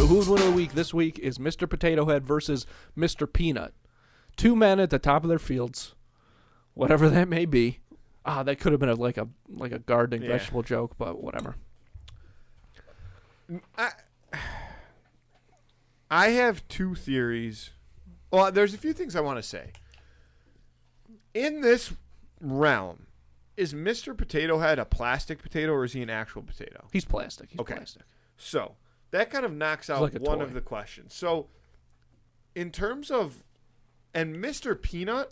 Who Would Win of the Week this week is Mr. Potato Head versus Mr. Peanut. Two men at the top of their fields, whatever that may be. That could have been like a gardening vegetable joke, but whatever. I have two theories. Well, there's a few things I want to say. In this realm, is Mr. Potato Head a plastic potato or is he an actual potato? He's plastic. He's okay. Plastic. So that kind of knocks out like one toy. of the questions. So in terms of, and Mr. Peanut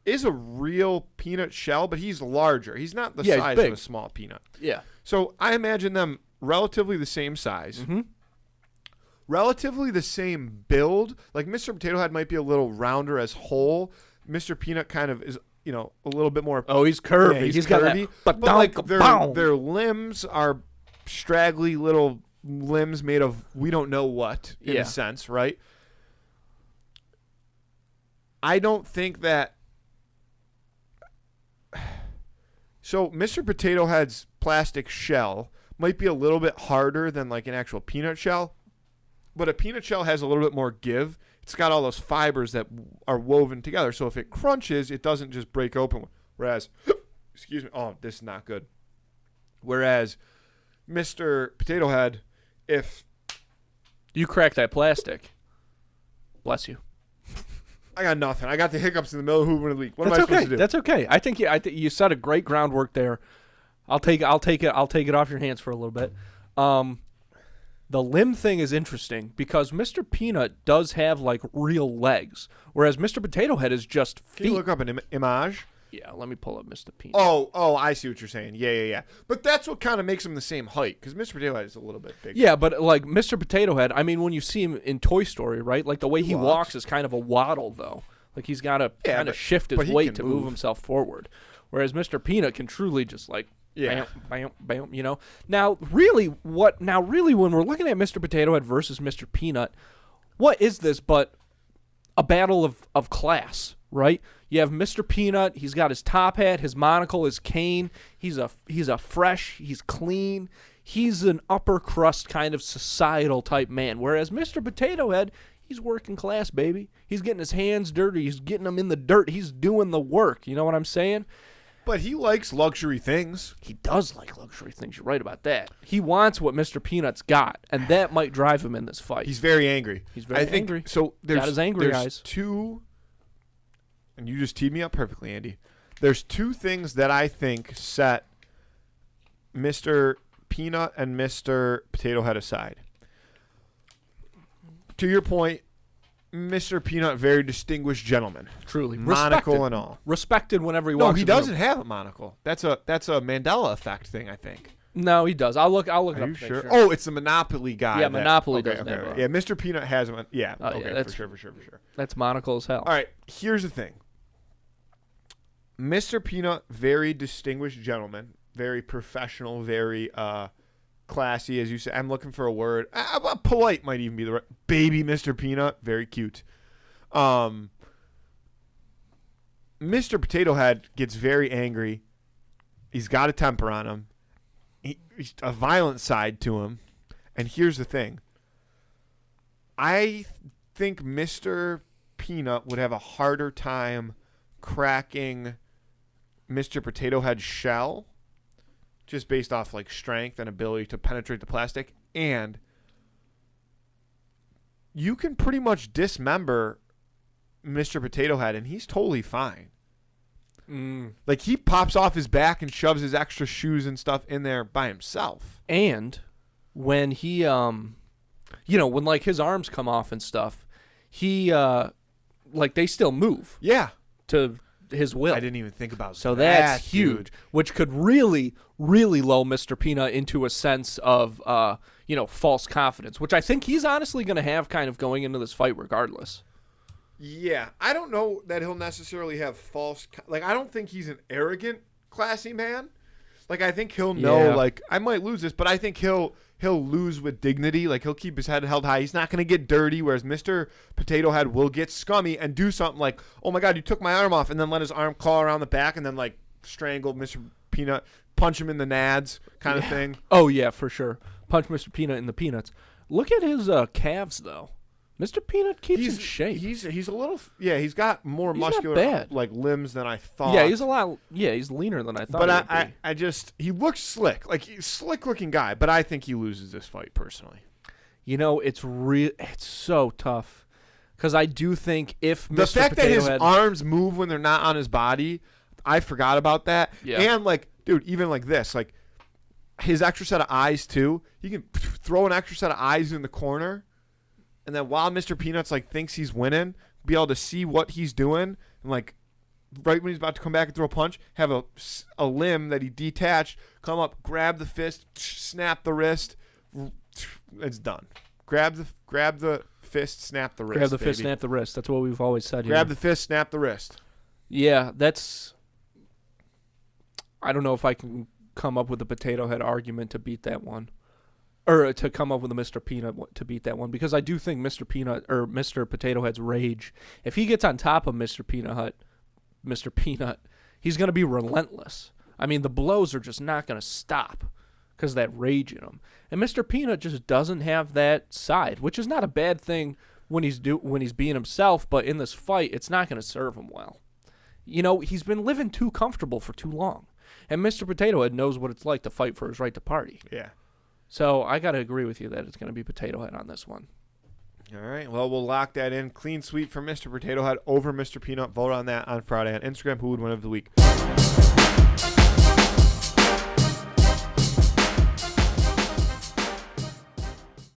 is a real peanut shell, but he's larger. He's not the size of a small peanut. Yeah. So I imagine them relatively the same size. Mm-hmm. Relatively the same build. Like Mr. Potato Head might be a little rounder as whole. Mr. Peanut kind of is, a little bit more. Oh, he's curvy. Yeah, he's curvy. curvy. But like their limbs are straggly little limbs made of we don't know what in a sense, right? I don't think that. So Mr. Potato Head's plastic shell might be a little bit harder than like an actual peanut shell, but a peanut shell has a little bit more give. It's got all those fibers that are woven together, so if it crunches, it doesn't just break open. Whereas, excuse me, this is not good. Whereas Mr. Potato Head, if you crack that plastic, bless you. I got nothing. I got the hiccups in the middle of Who Would Win the Week. What am I supposed to do? That's okay. I think you set a great groundwork there. I'll take it off your hands for a little bit. The limb thing is interesting because Mr. Peanut does have like real legs, whereas Mr. Potato Head is just feet. Can you look up an image? Yeah, let me pull up Mr. Peanut. Oh, I see what you're saying. Yeah. But that's what kind of makes him the same height because Mr. Potato Head is a little bit bigger. Yeah, but like Mr. Potato Head, I mean, when you see him in Toy Story, right? Like the way he walks is kind of a waddle, though. Like he's got to kind of shift his weight to move himself forward, whereas Mr. Peanut can truly just like. Yeah. Bam, bam, bam, Now, really, when we're looking at Mr. Potato Head versus Mr. Peanut, what is this but a battle of class, right? You have Mr. Peanut. He's got his top hat, his monocle, his cane. He's fresh. He's clean. He's an upper crust kind of societal type man. Whereas Mr. Potato Head, he's working class, baby. He's getting his hands dirty. He's getting them in the dirt. He's doing the work. You know what I'm saying? But he likes luxury things. He does like luxury things. You're right about that. He wants what Mr. Peanut's got, and that might drive him in this fight. He's very angry. He's very angry. So there's, got his angry eyes. Two, and you just teed me up perfectly, Andy. There's two things that I think set Mr. Peanut and Mr. Potato Head aside. To your point, Mr. Peanut, very distinguished gentleman. Truly. Monocle and all. Respected whenever he walks. No, he doesn't have a monocle. That's a Mandela effect thing, I think. No, he does. I'll look it up. Are you sure? Oh, it's the Monopoly guy. Yeah, Monopoly doesn't have one. Yeah, Mr. Peanut has one. Yeah, for sure. That's monocle as hell. All right, here's the thing. Mr. Peanut, very distinguished gentleman, very professional, very classy, as you say. I'm looking for a word. Polite might even be the right. Baby Mr. Peanut, very cute. Mr. Potato Head gets very angry. He's got a temper on him. He's a violent side to him. And here's the thing. I think Mr. Peanut would have a harder time cracking Mr. Potato Head's shell, just based off like strength and ability to penetrate the plastic. And you can pretty much dismember Mr. Potato Head and he's totally fine. Like he pops off his back and shoves his extra shoes and stuff in there by himself. And when he when like his arms come off and stuff, he like they still move. Yeah. To his will. I didn't even think about that. So that's huge, which could really, really lull Mr. Peanut into a sense of, false confidence, which I think he's honestly going to have kind of going into this fight regardless. Yeah. I don't know that he'll necessarily have I don't think he's an arrogant, classy man. Like, I think he'll know, like, I might lose this, but I think he'll lose with dignity. Like, he'll keep his head held high. He's not going to get dirty, whereas Mr. Potato Head will get scummy and do something like, oh, my God, you took my arm off, and then let his arm claw around the back and then, like, strangle Mr. Peanut, punch him in the nads kind of thing. Oh, yeah, for sure. punch Mr. Peanut in the peanuts. Look at his calves, though. Mr. Peanut keeps in shape. He's a little he's got more muscular like limbs than I thought. Yeah, he's leaner than I thought. But I just he looks slick. Like he's a slick looking guy, but I think he loses this fight personally. You know, it's so tough. Cuz I do think if the Mr. fact Potato that his Head, arms move when they're not on his body, I forgot about that. Yeah. And like, dude, even like this, like his extra set of eyes too. He can throw an extra set of eyes in the corner. And then while Mr. Peanuts like thinks he's winning, be able to see what he's doing, and like right when he's about to come back and throw a punch, have a limb that he detached, come up, grab the fist, snap the wrist, it's done. Grab the fist, snap the wrist. Grab the fist, snap the wrist. That's what we've always said here. Grab the fist, snap the wrist. Yeah, that's. I don't know if I can come up with a Potato Head argument to beat that one. Or to come up with a Mr. Peanut to beat that one, because I do think Mr. Peanut or Mr. Potato Head's rage, if he gets on top of Mr. Peanut, he's going to be relentless. I mean, the blows are just not going to stop because of that rage in him. And Mr. Peanut just doesn't have that side, which is not a bad thing when he's being himself, but in this fight, it's not going to serve him well. You know, he's been living too comfortable for too long. And Mr. Potato Head knows what it's like to fight for his right to party. Yeah. So I got to agree with you that it's going to be Potato Head on this one. All right. Well, we'll lock that in. Clean sweep for Mr. Potato Head over Mr. Peanut. Vote on that on Friday on Instagram. Who would win of the week?